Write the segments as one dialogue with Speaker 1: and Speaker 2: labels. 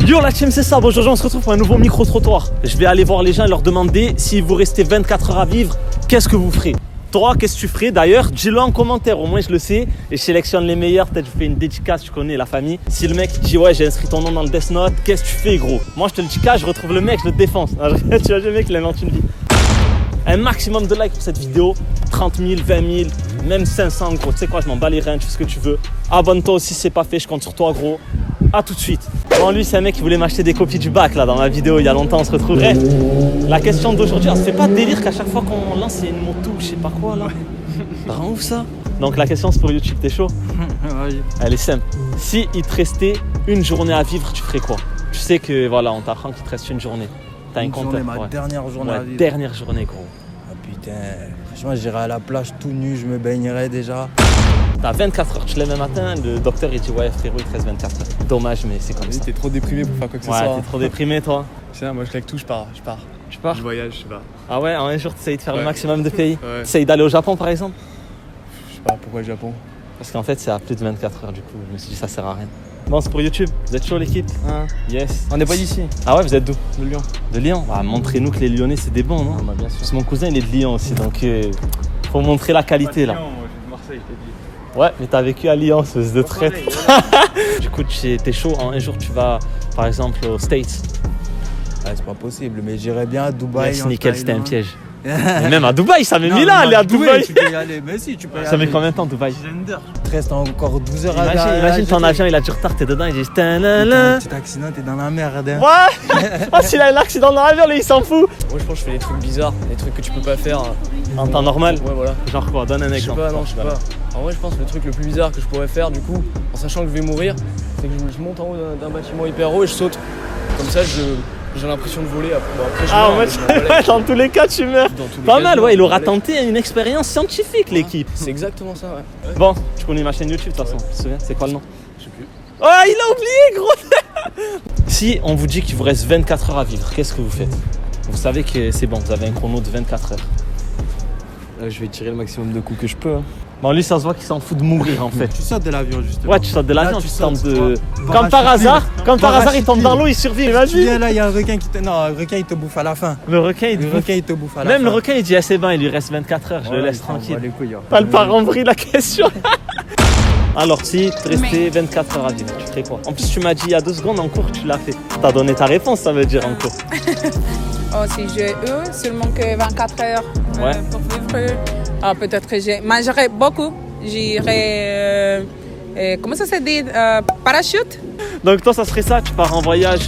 Speaker 1: Yo la team, c'est ça. Bon, aujourd'hui on se retrouve pour un nouveau micro-trottoir. Je vais aller voir les gens et leur demander si vous restez 24 heures à vivre, qu'est-ce que vous ferez? Toi, qu'est-ce que tu ferais? D'ailleurs, dis-le en commentaire, au moins je le sais. Et je sélectionne les meilleurs, peut-être je fais une dédicace, tu connais la famille. Si le mec dit ouais, j'ai inscrit ton nom dans le Death Note, qu'est-ce que tu fais gros? Moi je te le dis je retrouve le mec, je le défonce. Tu vois, le mec il invente une vie. Un maximum de likes pour cette vidéo, 30 000, 20 000, même 500 gros. Tu sais quoi, je m'en bats les reins, tu fais ce que tu veux. Abonne-toi aussi si c'est pas fait, je compte sur toi gros. A tout de suite. Bon, lui c'est un mec qui voulait m'acheter des copies du bac là dans ma vidéo il y a longtemps, on se retrouverait. La question d'aujourd'hui, on se fait pas de délire qu'à chaque fois qu'on lance il y a une moto ou je sais pas quoi là. Rends ouf ça. Donc la question c'est pour YouTube, t'es chaud?
Speaker 2: Oui.
Speaker 1: Elle est simple. Si il te restait une journée à vivre, tu ferais quoi? Tu sais que voilà, on t'apprend qu'il te reste une journée. T'as un compteur.
Speaker 3: Ma dernière journée à vivre.
Speaker 1: Dernière journée gros.
Speaker 3: Ah putain, franchement j'irai à la plage tout nu, je me baignerai déjà.
Speaker 1: T'as 24 heures, tu te lèves le matin, le docteur il dit ouais frérot il te reste 24 heures. Dommage mais c'est comme ça.
Speaker 2: T'es trop déprimé pour faire quoi que ce soit.
Speaker 1: Ouais, t'es trop déprimé toi.
Speaker 2: Tiens, moi je claque tout, je pars.
Speaker 1: Tu pars?
Speaker 2: Je voyage, je sais pas.
Speaker 1: Ah ouais, en un jour t'essayes de faire le maximum de pays.
Speaker 2: Ouais.
Speaker 1: T'essayes d'aller au Japon par exemple?
Speaker 2: Je sais pas, pourquoi le Japon?
Speaker 1: Parce qu'en fait c'est à plus de 24 heures du coup, je me suis dit ça sert à rien. Bon c'est pour YouTube, vous êtes chaud l'équipe?
Speaker 2: Hein?
Speaker 1: Yes.
Speaker 2: On n'est pas d'ici.
Speaker 1: Ah ouais, vous êtes d'où?
Speaker 2: De Lyon.
Speaker 1: De Lyon? Bah montrez-nous que les Lyonnais c'est des bons non?
Speaker 2: Bah bien sûr.
Speaker 1: Parce que mon cousin il est de Lyon aussi donc faut montrer la qualité là.
Speaker 2: Lyon, moi je suis de Marseille, je t'ai dit.
Speaker 1: Ouais, mais t'as vécu à Lyon, espèce de traite. Du coup, t'es chaud, en un jour tu vas par exemple aux States.
Speaker 3: Ah, c'est pas possible, mais j'irai bien à Dubaï.
Speaker 1: Yes, nickel, c'était un piège. Mais même à Dubaï, ça met 1000 ans aller à Dubaï.
Speaker 3: Tu peux y aller, mais si, tu peux y aller.
Speaker 1: Ça met combien de temps Dubaï?
Speaker 3: Il te reste encore 12 heures à
Speaker 1: Imagine ton avion, il a du retard, t'es dedans, il dit
Speaker 3: un petit accident, t'es dans la merde. Hein.
Speaker 1: Ouais. Oh, s'il a un accident dans l'avion, là, il s'en fout.
Speaker 2: Moi je pense que je fais des trucs bizarres, des trucs que tu peux pas faire.
Speaker 1: En temps normal?
Speaker 2: Ouais, voilà.
Speaker 1: Genre quoi? Donne un exemple.
Speaker 2: Je sais pas. En vrai, je pense que le truc le plus bizarre que je pourrais faire, du coup, en sachant que je vais mourir, c'est que je monte en haut d'un bâtiment hyper haut et je saute. Comme ça, j'ai l'impression de voler. Bon, après, je
Speaker 1: Ah,
Speaker 2: meurs,
Speaker 1: ouais,
Speaker 2: mais je m'en bats les-
Speaker 1: dans tous les cas, tu meurs.
Speaker 2: Dans tous les
Speaker 1: Pas
Speaker 2: cas,
Speaker 1: mal,
Speaker 2: je
Speaker 1: ouais, il
Speaker 2: m'en
Speaker 1: aura
Speaker 2: bats les-
Speaker 1: tenté une expérience scientifique, l'équipe.
Speaker 2: C'est exactement ça, ouais.
Speaker 1: Bon, tu connais ma chaîne YouTube de toute façon, tu te souviens? C'est quoi le nom?
Speaker 2: Je sais plus.
Speaker 1: Oh, il a oublié, gros. Si on vous dit qu'il vous reste 24 heures à vivre, qu'est-ce que vous faites? Vous savez que c'est bon, vous avez un chrono de 24 heures.
Speaker 2: Là, je vais tirer le maximum de coups que je peux. Hein.
Speaker 1: Bon, lui, ça se voit qu'il s'en fout de mourir en fait.
Speaker 3: Tu sautes de l'avion justement.
Speaker 1: Ouais, tu sautes de l'avion,
Speaker 3: Là,
Speaker 1: tu
Speaker 3: sautes,
Speaker 1: tentes de.
Speaker 3: tu vois.
Speaker 1: Comme par hasard, il tombe dans
Speaker 3: Parachute.
Speaker 1: l'eau, il survit,
Speaker 3: Tu
Speaker 1: imagine.
Speaker 3: viens là, il y a un requin qui te. Non, un requin il te bouffe à la fin.
Speaker 1: Le requin, il te
Speaker 3: Le
Speaker 1: bouffe.
Speaker 3: requin il te bouffe à la fin.
Speaker 1: Même le requin, il dit, ah, c'est bon, il lui reste 24 heures, je le laisse
Speaker 3: il s'en bat
Speaker 1: tranquille.
Speaker 3: les couilles, hein.
Speaker 1: Pas le parent vrille la question. Alors, si tu restais 24 heures à vivre, tu ferais quoi? En plus, tu m'as dit il y a 2 secondes en cours, tu l'as fait. T'as donné ta réponse, ça veut dire en cours.
Speaker 4: Oh, si j'ai eu seulement que 24 heures
Speaker 1: Ouais.
Speaker 4: pour vivre, peut-être que je mangerai beaucoup. J'irai, comment ça se dit, parachute.
Speaker 1: Donc, toi, ça serait ça, tu pars en voyage,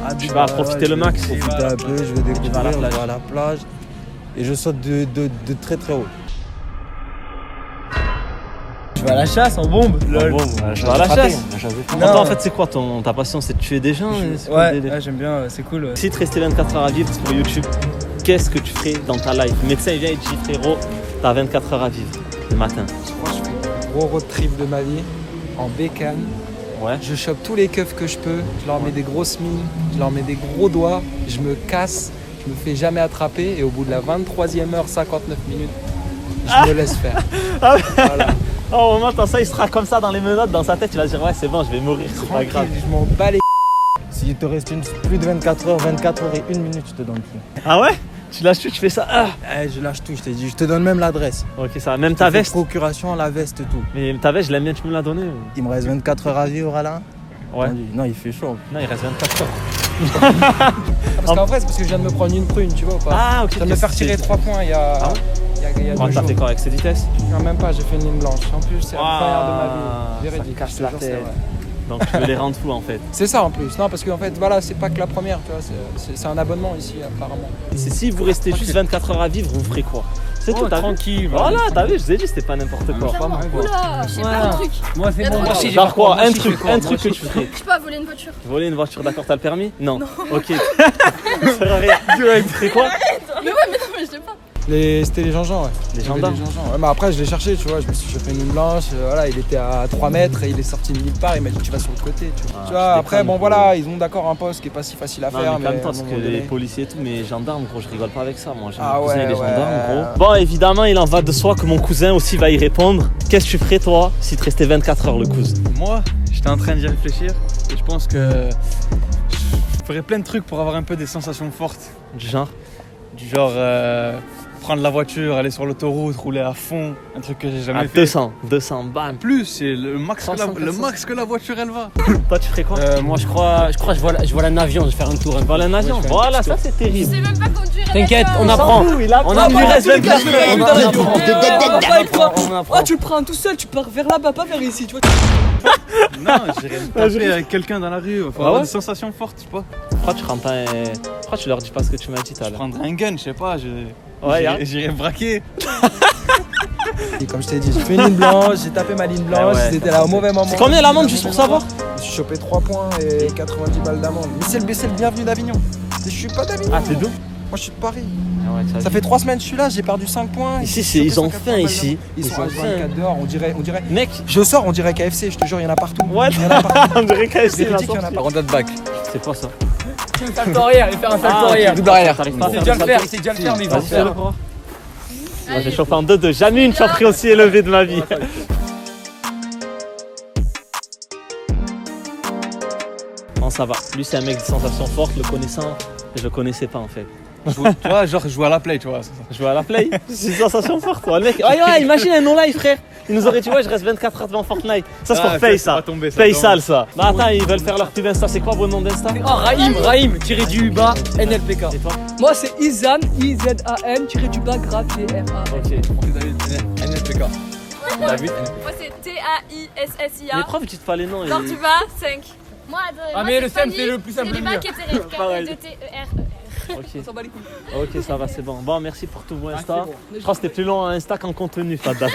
Speaker 3: Ah,
Speaker 1: tu vas profiter le max.
Speaker 3: Profiter un peu, je vais découvrir,
Speaker 1: vas à la
Speaker 3: je
Speaker 1: plage.
Speaker 3: vais à la plage. Et je saute de très très haut.
Speaker 2: Je vais à la chasse en bombe.
Speaker 1: Bon, je vais à la chasse.
Speaker 2: Non.
Speaker 1: Attends, en fait, c'est quoi ta passion? C'est de tuer des gens? C'est quoi le délire?
Speaker 2: j'aime bien, c'est cool.
Speaker 1: Si tu restais 24 heures à vivre pour YouTube, qu'est-ce que tu ferais dans ta life? Le médecin il vient et te dit frérot, t'as 24 heures à vivre le matin.
Speaker 5: Moi, je fais un gros road trip de ma vie en bécane.
Speaker 1: Ouais.
Speaker 5: Je chope tous les keufs que je peux. Je leur mets des grosses mines. Je leur mets des gros doigts. Je me casse. Je me fais jamais attraper. Et au bout de la 23e heure, 59 minutes, je me laisse faire.
Speaker 1: Ah ouais.
Speaker 5: Voilà.
Speaker 1: Oh, au moment t'as ça, il sera comme ça dans les menottes, dans sa tête, il va se dire ouais, c'est bon, je vais mourir, c'est pas grave.
Speaker 5: Tranquille, je m'en bats les.
Speaker 3: S'il te reste plus de 24 heures et 1 minute, je te donne tout.
Speaker 1: Ah ouais? Tu lâches tout, tu fais ça. Ah.
Speaker 3: Eh, je lâche tout, je t'ai dit. Je te donne même l'adresse.
Speaker 1: Ok, ça va. Même ta veste.
Speaker 3: Procuration, la veste, tout.
Speaker 1: Mais ta veste, je l'aime bien, tu peux me la donner?
Speaker 3: Il me reste 24 heures à vivre, Alain.
Speaker 1: Ouais.
Speaker 3: Non, il fait chaud.
Speaker 1: Non, il reste 24 heures.
Speaker 5: Parce qu'en vrai, c'est parce que je viens de me prendre une prune, tu vois ou pas.
Speaker 1: Ah, ok.
Speaker 5: Je viens de me faire tirer 3 points il y a.
Speaker 1: Ah ouais?
Speaker 5: Il y a
Speaker 1: Oh,
Speaker 5: 2
Speaker 1: t'as
Speaker 5: jours.
Speaker 1: fait quoi avec cette vitesse?
Speaker 5: Non, même pas, j'ai fait une ligne blanche. En plus, c'est la première de ma vie.
Speaker 1: Ça
Speaker 5: Véridique,
Speaker 1: casse
Speaker 5: je te
Speaker 1: la
Speaker 5: jure, c'est
Speaker 1: tête.
Speaker 5: vrai.
Speaker 1: Donc tu veux les rendre fous en fait.
Speaker 5: C'est ça en plus, non parce qu'en fait voilà c'est pas que la première, tu vois, c'est un abonnement ici apparemment.
Speaker 1: C'est si vous restez juste 24 heures à vivre, vous ferez quoi? C'est tout, t'as vu?
Speaker 2: tranquille.
Speaker 1: Voilà, t'as vu, je vous ai dit, c'était pas n'importe quoi.
Speaker 6: Oula, j'ai pas un truc.
Speaker 2: Moi, c'est bon.
Speaker 6: Moi,
Speaker 1: Genre quoi? Un truc que tu ferais.
Speaker 6: Je sais pas, voler une voiture.
Speaker 1: Voler une voiture, d'accord, t'as le permis? Non. Ok. Ça sert à rien. Tu ferais quoi?
Speaker 6: Mais ouais, mais je l'ai pas.
Speaker 5: C'était les Jean-Jean, ouais.
Speaker 1: Les gendarmes.
Speaker 5: Ouais, mais après je l'ai cherché, tu vois, je me suis chopé une ligne blanche, voilà, il était à 3 mètres et il est sorti de nulle part, il m'a dit tu vas sur le côté, tu vois.
Speaker 1: Ah,
Speaker 5: Tu vois,
Speaker 1: je
Speaker 5: après
Speaker 1: déconne,
Speaker 5: bon
Speaker 1: gros.
Speaker 5: voilà, ils ont d'accord un poste qui est pas si facile à
Speaker 1: Non,
Speaker 5: faire,
Speaker 1: mais calme-toi,
Speaker 5: à un
Speaker 1: parce que
Speaker 5: moment
Speaker 1: les
Speaker 5: donné-
Speaker 1: policiers et tout, mais gendarmes, gros, je rigole pas avec ça. Moi, j'ai
Speaker 5: Ah
Speaker 1: mon cousin
Speaker 5: ouais,
Speaker 1: et les
Speaker 5: ouais.
Speaker 1: gendarmes, gros. Bon, évidemment, il en va de soi que mon cousin aussi va y répondre. Qu'est-ce que tu ferais, toi, si te restait 24 heures, le cousin?
Speaker 2: Moi, je
Speaker 7: J'étais en train d'y réfléchir et je pense que je ferais plein de trucs pour avoir un peu des sensations fortes.
Speaker 1: Du genre.
Speaker 7: Du genre prendre la voiture, aller sur l'autoroute, rouler à fond, un truc que j'ai jamais
Speaker 1: À
Speaker 7: fait.
Speaker 1: 200, bam.
Speaker 7: Plus, c'est le max, le max que la voiture elle va.
Speaker 1: Toi, tu ferais quoi?
Speaker 2: Moi je crois que je vois un avion, je vais faire un tour.
Speaker 1: Voler un avion.
Speaker 2: Ouais, je fais un
Speaker 1: Voilà,
Speaker 2: petit
Speaker 1: ça
Speaker 2: tour.
Speaker 1: c'est
Speaker 6: Je
Speaker 1: terrible.
Speaker 6: sais même pas conduire.
Speaker 2: T'inquiète, on
Speaker 6: d'accord.
Speaker 2: apprend.
Speaker 1: Il apprend.
Speaker 2: On apprend.
Speaker 1: Il reste 24
Speaker 2: On apprend.
Speaker 8: Oh, tu le prends tout seul, tu pars vers là-bas, pas vers ici, tu vois.
Speaker 7: Non, j'irais me taper avec quelqu'un dans la rue. Faut avoir des sensations fortes, je sais pas.
Speaker 1: Pourquoi tu prends pas Pourquoi tu leur dis pas ce que tu m'as dit tout à
Speaker 7: Je
Speaker 1: l'heure?
Speaker 7: prendrais un gun, je sais pas.
Speaker 1: Ouais,
Speaker 7: J'irais braquer.
Speaker 3: Et comme je t'ai dit, j'ai fait une ligne blanche, j'ai tapé ma ligne blanche,
Speaker 1: ouais.
Speaker 3: c'était là au mauvais moment.
Speaker 1: C'est combien l'amende juste pour savoir?
Speaker 3: Je me suis chopé 3 points et 90 balles d'amende. Mais c'est le bienvenu d'Avignon. Je suis pas d'Avignon.
Speaker 1: Ah, t'es d'où?
Speaker 3: Moi je suis de Paris.
Speaker 1: Ah ouais,
Speaker 3: Ça fait 3 semaines que je suis là, j'ai perdu 5 points.
Speaker 1: Ici,
Speaker 3: J'ai chopé
Speaker 1: ils ont
Speaker 3: 180
Speaker 1: faim
Speaker 3: balles
Speaker 1: ici.
Speaker 3: d'amende. Ils sont
Speaker 1: ont
Speaker 3: H24 dehors, on dirait.
Speaker 1: Mec,
Speaker 3: Je sors, on dirait KFC, je te jure, il y en a partout.
Speaker 1: ouais,
Speaker 3: Il y en a partout.
Speaker 1: on dirait KFC.
Speaker 3: Véridique, il y en a
Speaker 1: sorti.
Speaker 3: pas.
Speaker 7: Ronda de bac.
Speaker 1: C'est quoi ça?
Speaker 2: Un salto arrière, il va faire un salto arrière.
Speaker 1: Double arrière. T'arrives pas à
Speaker 2: Il sait
Speaker 1: faire
Speaker 2: déjà
Speaker 1: le
Speaker 2: le faire,
Speaker 1: salto?
Speaker 2: il sait déjà le faire, mais il va le
Speaker 1: Vas-y,
Speaker 2: faire.
Speaker 1: fais-le pour voir. Moi, j'ai chauffé en 2-2. Jamais une chaufferie aussi élevée de ma vie. Bon, ça va. Lui, c'est un mec de sensations fortes, le connaissant. Je le connaissais pas en fait.
Speaker 7: Tu vois, genre jouer à la play, tu vois.
Speaker 1: Je vais à la play. C'est une sensation forte, toi. Le mec, ouais, imagine un non-live, frère. Il nous aurait dit, ouais, je reste 24 heures devant Fortnite. Ça, c'est pour Pay, ça. Pay sale, ça. Bah, attends, ils veulent faire leur pub Insta. C'est quoi vos noms d'Insta?
Speaker 2: Oh, Raïm, tiré du bas, NLPK.
Speaker 1: Et toi?
Speaker 8: Moi, c'est Izan, IZAN, tiré du bas, grave, GRA.
Speaker 1: Ok.
Speaker 7: NLPK.
Speaker 1: David?
Speaker 6: Moi c'est TAISSIA.
Speaker 1: Les profs, dites pas les noms.
Speaker 6: Genre
Speaker 1: et-
Speaker 6: du bas, 5. Moi,
Speaker 2: Ah, mais le SEM, c'est le plus simple
Speaker 6: C'est
Speaker 2: de
Speaker 6: les
Speaker 2: dire.
Speaker 6: bacs et
Speaker 1: Pareil.
Speaker 6: TER.
Speaker 1: Ok.
Speaker 8: s'en bat les couilles.
Speaker 1: Ok, ça va, c'est bon. Bon, merci pour tout vos Insta. Je crois que c'était plus long en Insta qu'en contenu, Fadda.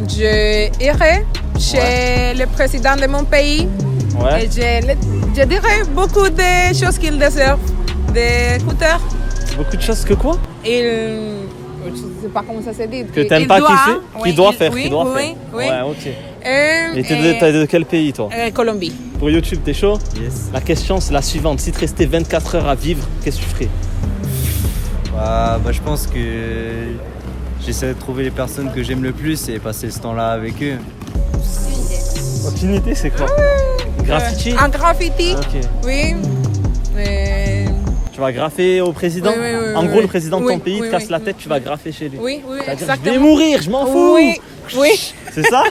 Speaker 4: Je irai chez le président de mon pays
Speaker 1: Ouais.
Speaker 4: et je dirai beaucoup de choses qu'il déserve, des écouteurs.
Speaker 1: Beaucoup de choses que quoi?
Speaker 4: Je ne sais pas comment ça se dit.
Speaker 1: Que t'aimes
Speaker 4: Il
Speaker 1: pas
Speaker 4: doit,
Speaker 1: kiffer?
Speaker 4: oui,
Speaker 1: Qu'il doit
Speaker 4: il-
Speaker 1: faire,
Speaker 4: oui,
Speaker 1: qu'il doit
Speaker 4: oui,
Speaker 1: faire.
Speaker 4: oui.
Speaker 1: Ouais, ok.
Speaker 4: Et
Speaker 1: T'es de quel pays, toi?
Speaker 4: Colombie.
Speaker 1: Pour YouTube, t'es chaud?
Speaker 9: Yes.
Speaker 1: La question, c'est la suivante. Si tu restais 24 heures à vivre, qu'est-ce que tu ferais?
Speaker 9: Bah, je pense que j'essaie de trouver les personnes que j'aime le plus et passer ce temps-là avec eux.
Speaker 1: Aucune idée, c'est quoi? Graffiti?
Speaker 4: En graffiti,
Speaker 1: Ok.
Speaker 4: oui.
Speaker 1: Tu vas graffer au président?
Speaker 4: Oui, oui, oui,
Speaker 1: En
Speaker 4: oui,
Speaker 1: gros,
Speaker 4: oui.
Speaker 1: le président de
Speaker 4: Oui,
Speaker 1: ton pays
Speaker 4: oui,
Speaker 1: te casse
Speaker 4: oui.
Speaker 1: la tête, tu vas graffer chez lui.
Speaker 4: Oui, oui,
Speaker 1: C'est-à-dire, je
Speaker 4: exactement.
Speaker 1: vais mourir, je m'en fous!
Speaker 4: Oui, oui,
Speaker 1: C'est ça?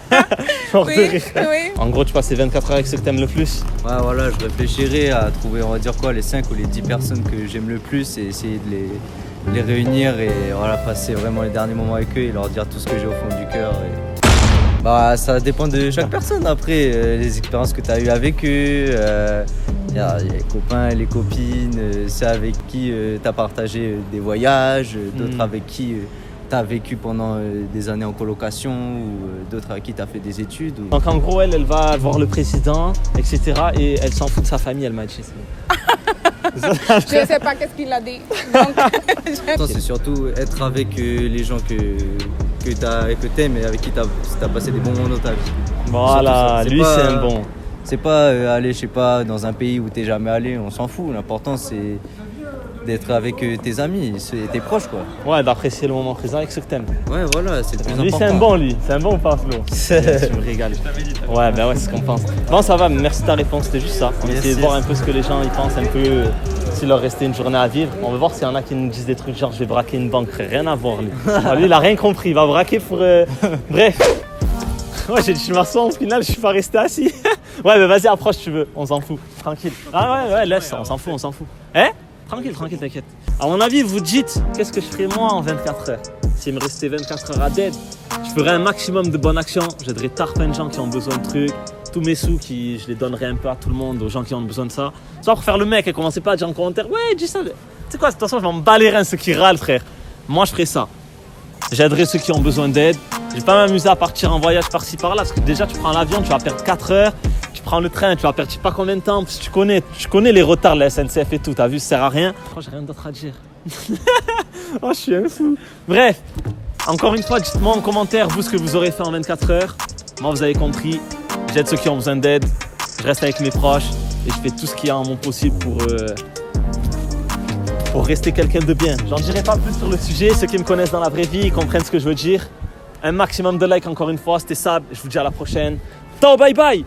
Speaker 1: Genre de
Speaker 4: oui,
Speaker 1: rire.
Speaker 4: oui.
Speaker 1: En gros, tu passes ces 24 heures avec ceux que t'aimes le plus.
Speaker 9: Ouais, voilà, je réfléchirai à trouver, on va dire quoi, les 5 ou les 10 personnes que j'aime le plus et essayer de les réunir et voilà, passer vraiment les derniers moments avec eux et leur dire tout ce que j'ai au fond du cœur. Bah, ça dépend de chaque personne après, les expériences que tu as eues avec eux, y a les copains, les copines, ceux avec qui tu as partagé des voyages, d'autres avec qui tu as vécu pendant des années en colocation ou d'autres avec qui tu as fait des études.
Speaker 1: Donc en gros, elle va voir le président, etc. Et elle s'en fout de sa famille, elle m'a dit.
Speaker 4: Je ne sais pas qu'est-ce qu'il a dit. Donc,
Speaker 9: C'est surtout être avec les gens que tu aimes et avec qui tu as passé des bons moments dans ta vie.
Speaker 1: Voilà,
Speaker 9: Surtout ça.
Speaker 1: lui
Speaker 9: pas-
Speaker 1: c'est un bon.
Speaker 9: C'est pas aller, je sais pas, dans un pays où t'es jamais allé, on s'en fout. L'important c'est d'être avec tes amis, tes proches quoi.
Speaker 1: Ouais, d'apprécier le moment présent avec ceux que t'aimes.
Speaker 9: Ouais, voilà, c'est le plus
Speaker 1: Lui
Speaker 9: important.
Speaker 1: c'est un bon, lui. C'est un bon ou pas, Flo? Tu me régales. Ouais, bah ouais, c'est ce qu'on pense. Bon, ça va, merci de ta réponse, c'était juste ça. On
Speaker 9: Yes,
Speaker 1: essayait de
Speaker 9: yes.
Speaker 1: voir un peu ce que les gens ils pensent, un peu s'il leur restait une journée à vivre. On va voir s'il y en a qui nous disent des trucs genre je vais braquer une banque, rien à voir lui. Ah, lui il a rien compris, il va braquer pour. Bref. Ouais, j'ai dit je m'assois, au final je suis pas resté assis. Ouais, mais vas-y, approche si tu veux, on s'en fout. Tranquille. Ah ouais, laisse, on s'en fout, on s'en fout. Hein? Tranquille, t'inquiète. À mon avis, vous dites, qu'est-ce que je ferais moi en 24 heures? S'il me restait 24 heures à dead, je ferais un maximum de bonnes actions. J'aiderais plein de gens qui ont besoin de trucs. Tous mes sous, je les donnerais un peu à tout le monde, aux gens qui ont besoin de ça. Soit pour faire le mec et commencer pas à dire en commentaire, ouais, dis ça. Tu sais quoi, de toute façon, je vais m'en bats les reins ceux qui râlent, frère. Moi, je ferais ça. J'aiderais ceux qui ont besoin d'aide. Je vais pas m'amuser à partir en voyage par-ci par-là parce que déjà tu prends l'avion, tu vas perdre 4 heures. Tu prends le train, tu vas perdre je sais pas combien de temps. Parce que tu connais les retards de la SNCF et tout. T'as vu, ça sert à rien. Oh, j'ai rien d'autre à dire. Oh, je suis un fou. Bref, encore une fois, dites-moi en commentaire vous ce que vous aurez fait en 24 heures. Moi, vous avez compris. J'aide ceux qui ont besoin d'aide. Je reste avec mes proches et je fais tout ce qu'il y a en mon possible pour rester quelqu'un de bien. J'en dirai pas plus sur le sujet. Ceux qui me connaissent dans la vraie vie, ils comprennent ce que je veux dire. Un maximum de likes encore une fois. C'était Sab. Je vous dis à la prochaine. Ciao, bye bye.